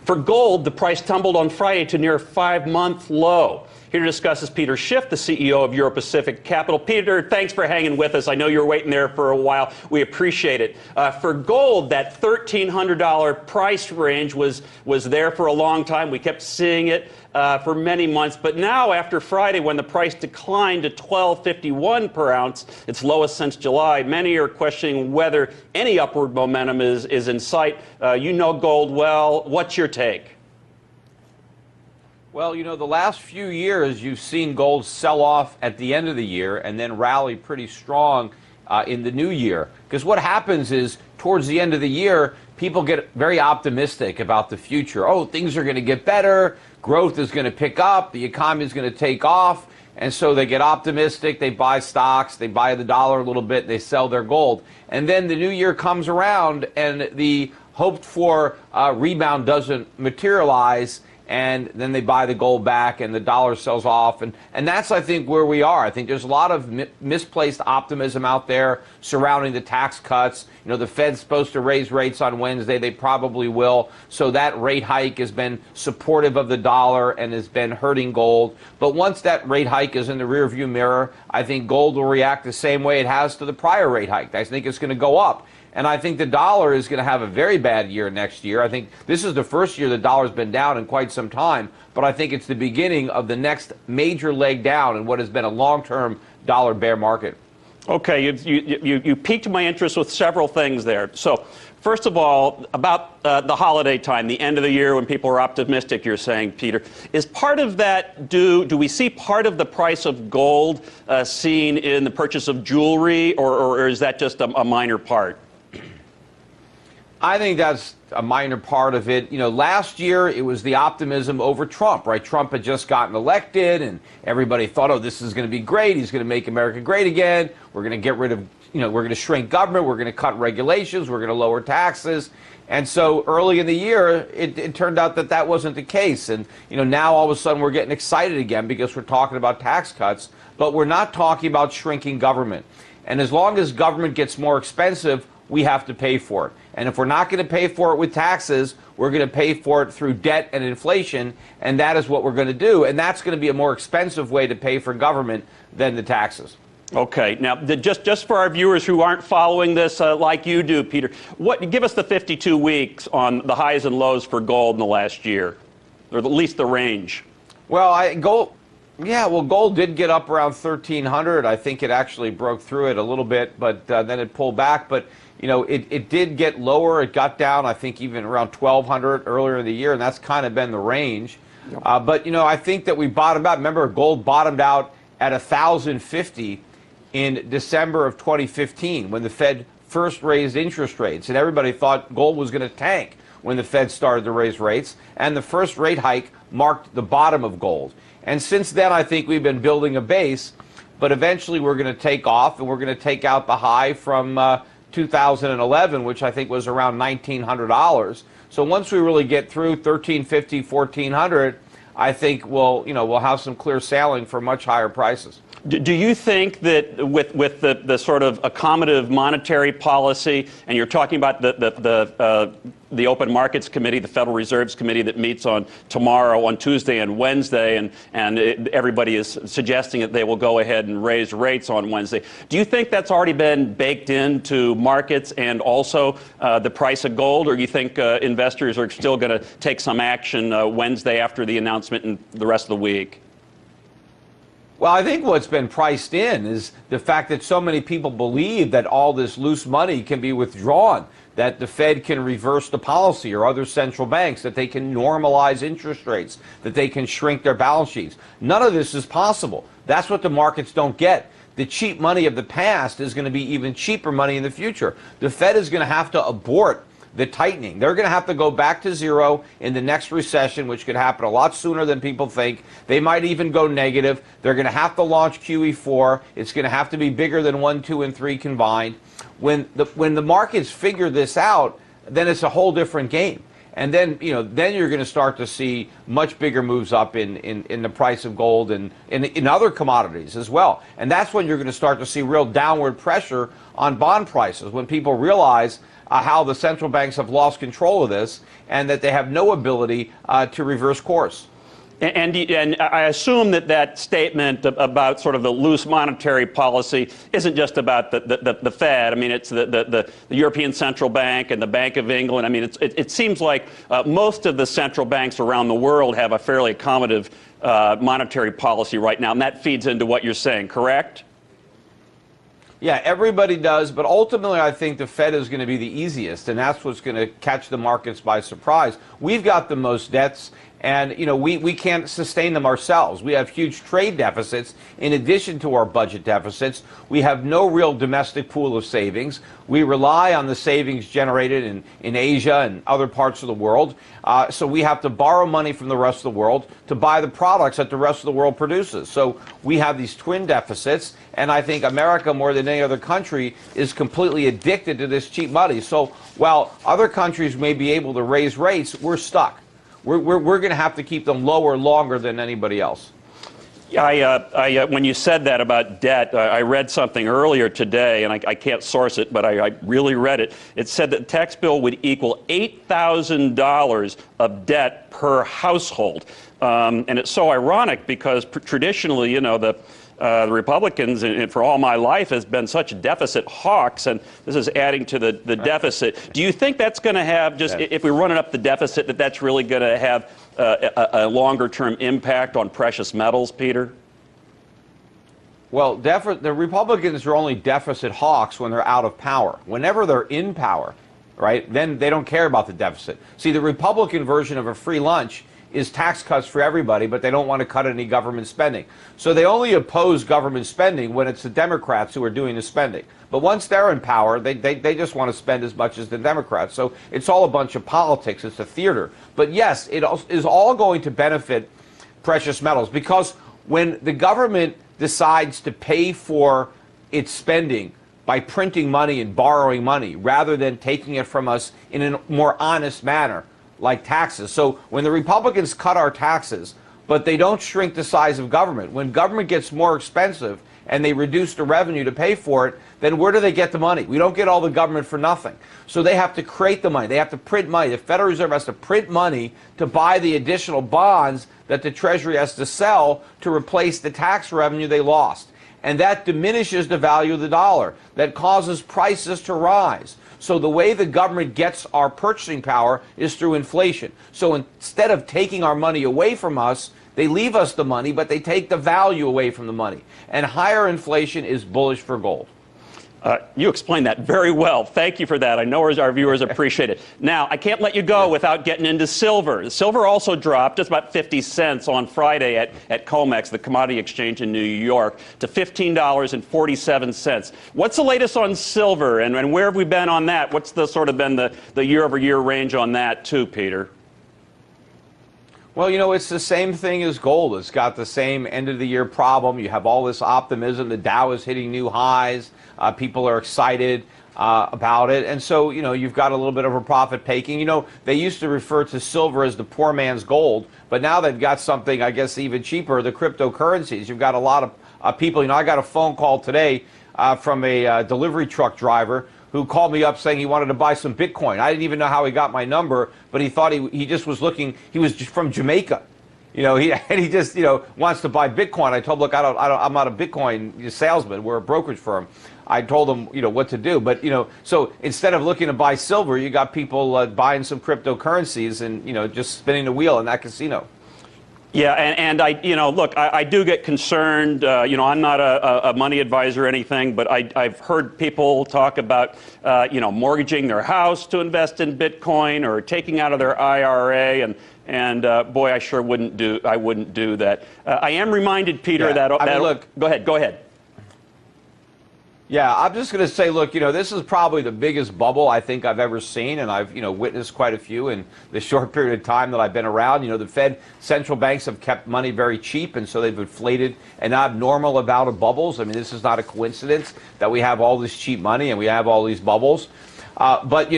For gold, the price tumbled on Friday to near a 5-month low. Here to discuss is Peter Schiff, the CEO of Euro Pacific Capital. Peter, thanks for hanging with us. I know you were waiting there for a while. We appreciate it. For gold, that $1,300 price range was there for a long time. We kept seeing it for many months. But now, after Friday, when the price declined to $12.51 per ounce, its lowest since July, many are questioning whether any upward momentum is in sight. You know gold well. What's your take? Well, you know, the last few years you've seen gold sell off at the end of the year and then rally pretty strong in the new year. Because what happens is towards the end of the year, people get very optimistic about the future. Oh, things are going to get better. Growth is going to pick up. The economy is going to take off. And so they get optimistic. They buy stocks. They buy the dollar a little bit. They sell their gold. And then the new year comes around and the hoped for rebound doesn't materialize. And then they buy the gold back and the dollar sells off. And that's, I think, where we are. I think there's a lot of misplaced optimism out there surrounding the tax cuts. You know, the Fed's supposed to raise rates on Wednesday. They probably will. So that rate hike has been supportive of the dollar and has been hurting gold. But once that rate hike is in the rearview mirror, I think gold will react the same way it has to the prior rate hike. I think it's going to go up. And I think the dollar is going to have a very bad year next year. I think this is the first year the dollar's been down in quite some time, but I think it's the beginning of the next major leg down in what has been a long-term dollar bear market. Okay, you piqued my interest with several things there. So, first of all, about the holiday time, the end of the year when people are optimistic, you're saying, Peter. Is part of that do we see part of the price of gold seen in the purchase of jewelry, or is that just a minor part? I think that's a minor part of it. You know, last year it was the optimism over Trump, right? Trump had just gotten elected and everybody thought, oh, this is going to be great. He's going to make America great again. We're going to get rid of, you know, we're going to shrink government. We're going to cut regulations. We're going to lower taxes. And so early in the year, it turned out that that wasn't the case. And, you know, now all of a sudden we're getting excited again because we're talking about tax cuts, but we're not talking about shrinking government. And as long as government gets more expensive, we have to pay for it. And if we're not going to pay for it with taxes, we're going to pay for it through debt and inflation, and that is what we're going to do. And that's going to be a more expensive way to pay for government than the taxes. Okay. Now, just for our viewers who aren't following this like you do, Peter, give us the 52 weeks on the highs and lows for gold in the last year, or at least the range. Well, gold did get up around 1,300. I think it actually broke through it a little bit, but then it pulled back. But you know, it did get lower. It got down, I think, even around 1,200 earlier in the year, and that's kind of been the range. Yep. But, you know, I think that we bottomed out. Remember, gold bottomed out at 1,050 in December of 2015 when the Fed first raised interest rates, and everybody thought gold was going to tank when the Fed started to raise rates, and the first rate hike marked the bottom of gold. And since then, I think we've been building a base, but eventually we're going to take off, and we're going to take out the high from 2011, which I think was around $1,900. So once we really get through 1,350, 1,400, I think we'll have some clear sailing for much higher prices. Do you think that with the sort of accommodative monetary policy, and you're talking about the Open Markets Committee, the Federal Reserve's committee that meets on tomorrow, on Tuesday and Wednesday, and everybody is suggesting that they will go ahead and raise rates on Wednesday. Do you think that's already been baked into markets and also the price of gold, or do you think investors are still going to take some action Wednesday after the announcement and the rest of the week? Well, I think what's been priced in is the fact that so many people believe that all this loose money can be withdrawn, that the Fed can reverse the policy or other central banks, that they can normalize interest rates, that they can shrink their balance sheets. None of this is possible. That's what the markets don't get. The cheap money of the past is going to be even cheaper money in the future. The Fed is going to have to abort the tightening. They're going to have to go back to zero in the next recession, which could happen a lot sooner than people think. They might even go negative. They're going to have to launch QE4. It's going to have to be bigger than 1, 2, and 3 combined. When the markets figure this out, then it's a whole different game. And then, then you're going to start to see much bigger moves up in the price of gold and in other commodities as well. And that's when you're going to start to see real downward pressure on bond prices, when people realize how the central banks have lost control of this and that they have no ability to reverse course. And I assume that that statement about sort of the loose monetary policy isn't just about the Fed. I mean, it's the European Central Bank and the Bank of England. I mean, it seems like most of the central banks around the world have a fairly accommodative monetary policy right now, and that feeds into what you're saying, correct? Yeah, everybody does, but ultimately I think the Fed is going to be the easiest, and that's what's going to catch the markets by surprise. We've got the most debts, and we can't sustain them ourselves. We have huge trade deficits in addition to our budget deficits. We have no real domestic pool of savings. We rely on the savings generated in Asia and other parts of the world. So we have to borrow money from the rest of the world to buy the products that the rest of the world produces. So we have these twin deficits, and I think America, more than any other country, is completely addicted to this cheap money. So while other countries may be able to raise rates, we're stuck. We're going to have to keep them lower longer than anybody else. When you said that about debt, I read something earlier today, and I can't source it, but I really read it. It said that the tax bill would equal $8,000 of debt per household. And it's so ironic because traditionally, the Republicans, and for all my life, has been such deficit hawks, and this is adding to the deficit. Do you think that's going to have, just if we run it up the deficit, that's really going to have a longer-term impact on precious metals, Peter? Well, the Republicans are only deficit hawks when they're out of power. Whenever they're in power, right, then they don't care about the deficit. See, the Republican version of a free lunch is tax cuts for everybody, but they don't want to cut any government spending. So they only oppose government spending when it's the Democrats who are doing the spending. But once they're in power, they just want to spend as much as the Democrats. So it's all a bunch of politics. It's a theater. But yes, it is all going to benefit precious metals, because when the government decides to pay for its spending by printing money and borrowing money rather than taking it from us in a more honest manner, like taxes. So when the Republicans cut our taxes, but they don't shrink the size of government, when government gets more expensive and they reduce the revenue to pay for it, then where do they get the money? We don't get all the government for nothing. So they have to create the money. They have to print money. The Federal Reserve has to print money to buy the additional bonds that the Treasury has to sell to replace the tax revenue they lost. And that diminishes the value of the dollar. That causes prices to rise. So the way the government gets our purchasing power is through inflation. So instead of taking our money away from us, they leave us the money, but they take the value away from the money. And higher inflation is bullish for gold. You explained that very well. Thank you for that. I know our viewers appreciate it. Now, I can't let you go without getting into silver. Silver also dropped just about 50 cents on Friday at COMEX, the commodity exchange in New York, to $15.47. What's the latest on silver, and where have we been on that? What's the sort of been the year-over-year range on that, too, Peter? Well, it's the same thing as gold. It's got the same end-of-the-year problem. You have all this optimism. The Dow is hitting new highs. People are excited about it. And so, you've got a little bit of a profit taking. They used to refer to silver as the poor man's gold, but now they've got something, I guess, even cheaper, the cryptocurrencies. You've got a lot of people. I got a phone call today from a delivery truck driver who called me up saying he wanted to buy some Bitcoin. I didn't even know how he got my number, but he thought he just was looking. He was from Jamaica. He just wants to buy Bitcoin. I told him, look, I'm not a Bitcoin salesman. We're a brokerage firm. I told him, what to do. But, so instead of looking to buy silver, you got people buying some cryptocurrencies and, just spinning the wheel in that casino. Yeah, and look, I do get concerned. I'm not a money advisor or anything, but I've heard people talk about, mortgaging their house to invest in Bitcoin or taking out of their IRA, and boy, I sure wouldn't do that. I am reminded, Peter, that look. Go ahead. Yeah, I'm just going to say, look, this is probably the biggest bubble I think I've ever seen, and I've, witnessed quite a few in the short period of time that I've been around. The Fed central banks have kept money very cheap, and so they've inflated an abnormal amount of bubbles. I mean, this is not a coincidence that we have all this cheap money and we have all these bubbles. But,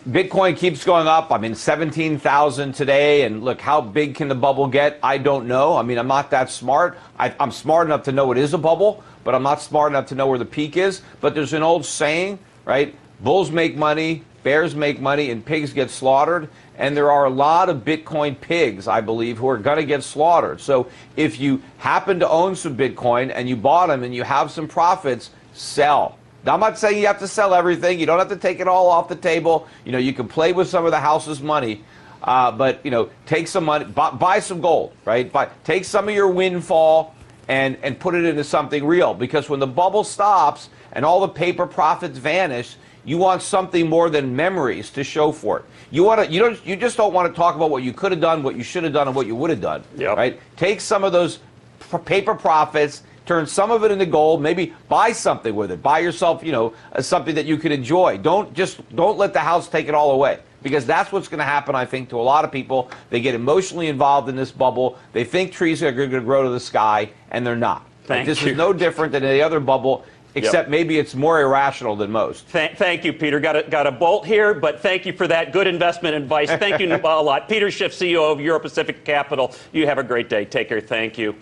Bitcoin keeps going up. I mean, 17,000 today, and look, how big can the bubble get? I don't know. I mean, I'm not that smart. I'm smart enough to know it is a bubble, but I'm not smart enough to know where the peak is. But there's an old saying, right? Bulls make money, bears make money and pigs get slaughtered. And there are a lot of Bitcoin pigs, I believe, who are going to get slaughtered. So if you happen to own some Bitcoin and you bought them and you have some profits, sell. Now, I'm not saying you have to sell everything. You don't have to take it all off the table. You know, you can play with some of the house's money. But, you know, take some money, buy some gold, right? Take some of your windfall and put it into something real. Because when the bubble stops and all the paper profits vanish, you want something more than memories to show for it. You just don't want to talk about what you could have done, what you should have done, and what you would have done. Yep. Right? Take some of those paper profits, turn some of it into gold, maybe buy something with it. Buy yourself, you know, something that you can enjoy. Don't let the house take it all away. Because that's what's going to happen, I think, to a lot of people. They get emotionally involved in this bubble. They think trees are going to grow to the sky, and they're not. This is no different than any other bubble, except maybe it's more irrational than most. Thank you, Peter. Got a bolt here, but thank you for that good investment advice. Thank you a lot. Peter Schiff, CEO of Euro Pacific Capital. You have a great day. Take care. Thank you.